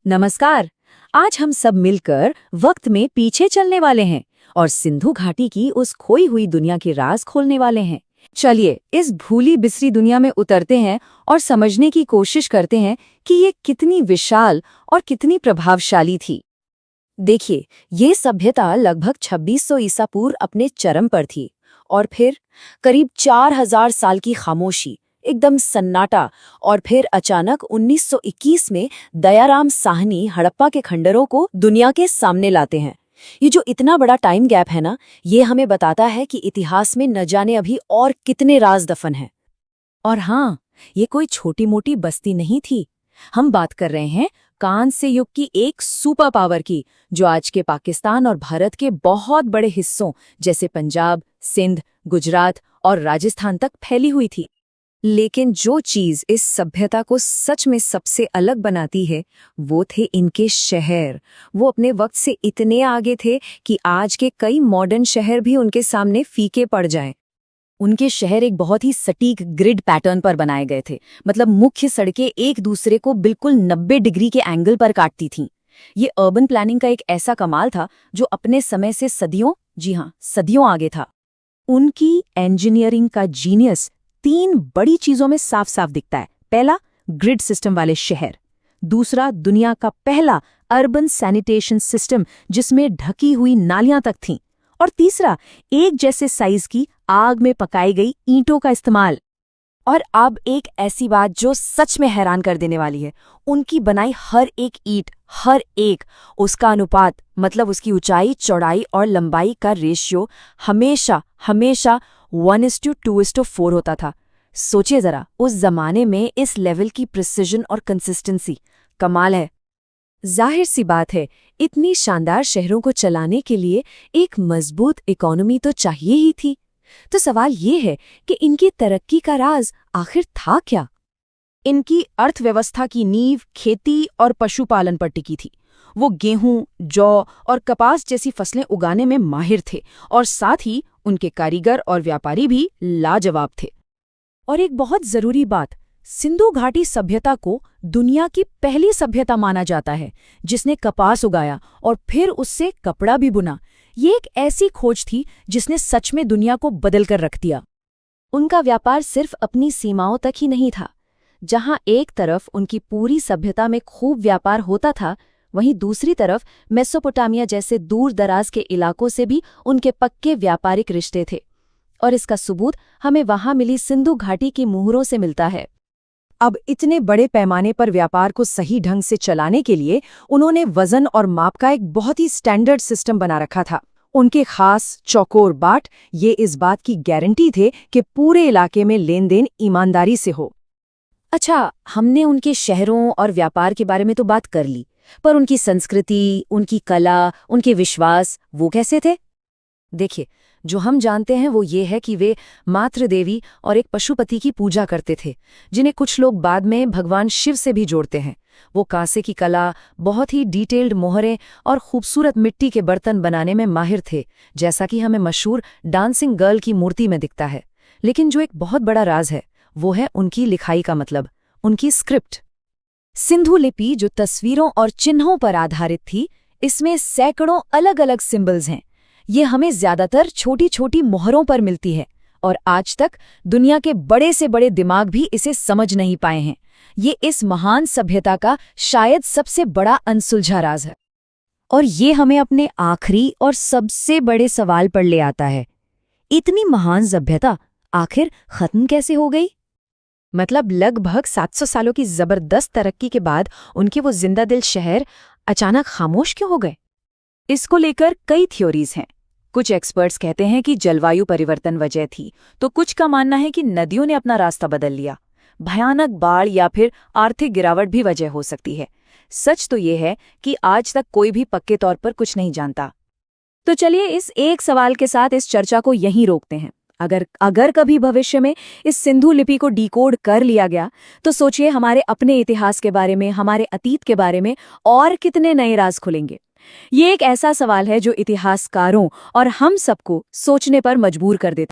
नमस्कार। आज हम सब मिलकर वक्त में पीछे चलने वाले हैं और सिंधु घाटी की उस खोई हुई दुनिया के राज खोलने वाले हैं। चलिए इस भूली बिसरी दुनिया में उतरते हैं और समझने की कोशिश करते हैं कि ये कितनी विशाल और कितनी प्रभावशाली थी। देखिए, ये सभ्यता लगभग 2600 ईसा पूर्व अपने चरम पर थी और फिर करीब 4000 साल की खामोशी, एकदम सन्नाटा। और फिर अचानक 1921 में दयाराम साहनी हड़प्पा के खंडरों को दुनिया के सामने लाते हैं। ये जो इतना बड़ा टाइम गैप है ना, ये हमें बताता है कि इतिहास में न जाने अभी और कितने राज दफन हैं। और हाँ, ये कोई छोटी मोटी बस्ती नहीं थी। हम बात कर रहे हैं कांस्य युग की एक सुपर पावर की, जो आज के पाकिस्तान और भारत के बहुत बड़े हिस्सों जैसे पंजाब, सिंध, गुजरात और राजस्थान तक फैली हुई थी। लेकिन जो चीज इस सभ्यता को सच में सबसे अलग बनाती है, वो थे इनके शहर। वो अपने वक्त से इतने आगे थे कि आज के कई मॉडर्न शहर भी उनके सामने फीके पड़ जाएं। उनके शहर एक बहुत ही सटीक ग्रिड पैटर्न पर बनाए गए थे। मतलब मुख्य सड़कें एक दूसरे को बिल्कुल 90 डिग्री के एंगल पर काटती थीं। ये अर्बन प्लानिंग का एक ऐसा कमाल था जो अपने समय से सदियों, जी हाँ, सदियों आगे था। उनकी इंजीनियरिंग का जीनियस 3 बड़ी चीजों में साफ साफ दिखता है। पहला, ग्रिड सिस्टम वाले शहर। दूसरा, दुनिया का पहला अर्बन सैनिटेशन सिस्टम जिसमें ढकी हुई नालियां तक थीं। और तीसरा, एक जैसे साइज की आग में पकाई गई ईंटों का इस्तेमाल। और अब एक ऐसी बात जो सच में हैरान कर देने वाली है, उनकी बनाई हर एक ईंट, हर एक, उसका अनुपात, मतलब उसकी ऊंचाई, चौड़ाई और लंबाई का रेशियो हमेशा हमेशा 1:2:4 होता था। सोचिए जरा, उस जमाने में इस लेवल की प्रिसिजन और कंसिस्टेंसी, कमाल है। जाहिर सी बात है, इतनी शानदार शहरों को चलाने के लिए एक मजबूत इकोनॉमी तो चाहिए ही थी। तो सवाल ये है कि इनकी तरक्की का राज आखिर था क्या? इनकी अर्थव्यवस्था की नींव खेती और पशुपालन पर टिकी थी। वो गेहूं, जौ और कपास जैसी फसलें उगाने में माहिर थे और साथ ही उनके कारीगर और व्यापारी भी लाजवाब थे। और एक बहुत जरूरी बात, सिंधु घाटी सभ्यता को दुनिया की पहली सभ्यता माना जाता है जिसने कपास उगाया और फिर उससे कपड़ा भी बुना। ये एक ऐसी खोज थी जिसने सच में दुनिया को बदल कर रख दिया। उनका व्यापार सिर्फ अपनी सीमाओं तक ही नहीं था। जहां एक तरफ उनकी पूरी सभ्यता में खूब व्यापार होता था, वहीं दूसरी तरफ मेसोपोटामिया जैसे दूर दराज के इलाकों से भी उनके पक्के व्यापारिक रिश्ते थे। और इसका सबूत हमें वहां मिली सिंधु घाटी की मुहरों से मिलता है। अब इतने बड़े पैमाने पर व्यापार को सही ढंग से चलाने के लिए उन्होंने वजन और माप का एक बहुत ही स्टैंडर्ड सिस्टम बना रखा था। उनके खास चौकोर बाट ये इस बात की गारंटी थे कि पूरे इलाके में लेन देन ईमानदारी से हो। अच्छा, हमने उनके शहरों और व्यापार के बारे में तो बात कर ली, पर उनकी संस्कृति, उनकी कला, उनके विश्वास, वो कैसे थे? देखिए, जो हम जानते हैं वो ये है कि वे मातृ देवी और एक पशुपति की पूजा करते थे, जिन्हें कुछ लोग बाद में भगवान शिव से भी जोड़ते हैं। वो कांसे की कला, बहुत ही डिटेल्ड मोहरें और खूबसूरत मिट्टी के बर्तन बनाने में माहिर थे, जैसा कि हमें मशहूर डांसिंग गर्ल की मूर्ति में दिखता है। लेकिन जो एक बहुत बड़ा राज है, वो है उनकी लिखाई का मतलब, उनकी स्क्रिप्ट। सिंधु लिपि जो तस्वीरों और चिन्हों पर आधारित थी, इसमें सैकड़ों अलग अलग सिंबल्स हैं। ये हमें ज्यादातर छोटी छोटी मोहरों पर मिलती है और आज तक दुनिया के बड़े से बड़े दिमाग भी इसे समझ नहीं पाए हैं। ये इस महान सभ्यता का शायद सबसे बड़ा अनसुलझा राज है। और ये हमें अपने आखिरी और सबसे बड़े सवाल पर ले आता है, इतनी महान सभ्यता आखिर खत्म कैसे हो गई? मतलब लगभग 700 सालों की जबरदस्त तरक्की के बाद उनके वो जिंदा दिल शहर अचानक खामोश क्यों हो गए? इसको लेकर कई थ्योरीज हैं। कुछ एक्सपर्ट्स कहते हैं कि जलवायु परिवर्तन वजह थी, तो कुछ का मानना है कि नदियों ने अपना रास्ता बदल लिया। भयानक बाढ़ या फिर आर्थिक गिरावट भी वजह हो सकती है। सच तो ये है कि आज तक कोई भी पक्के तौर पर कुछ नहीं जानता। तो चलिए इस एक सवाल के साथ इस चर्चा को यहीं रोकते हैं। अगर कभी भविष्य में इस सिंधु लिपि को डिकोड कर लिया गया, तो सोचिए हमारे अपने इतिहास के बारे में, हमारे अतीत के बारे में और कितने नए राज खुलेंगे। ये एक ऐसा सवाल है जो इतिहासकारों और हम सबको सोचने पर मजबूर कर देता है।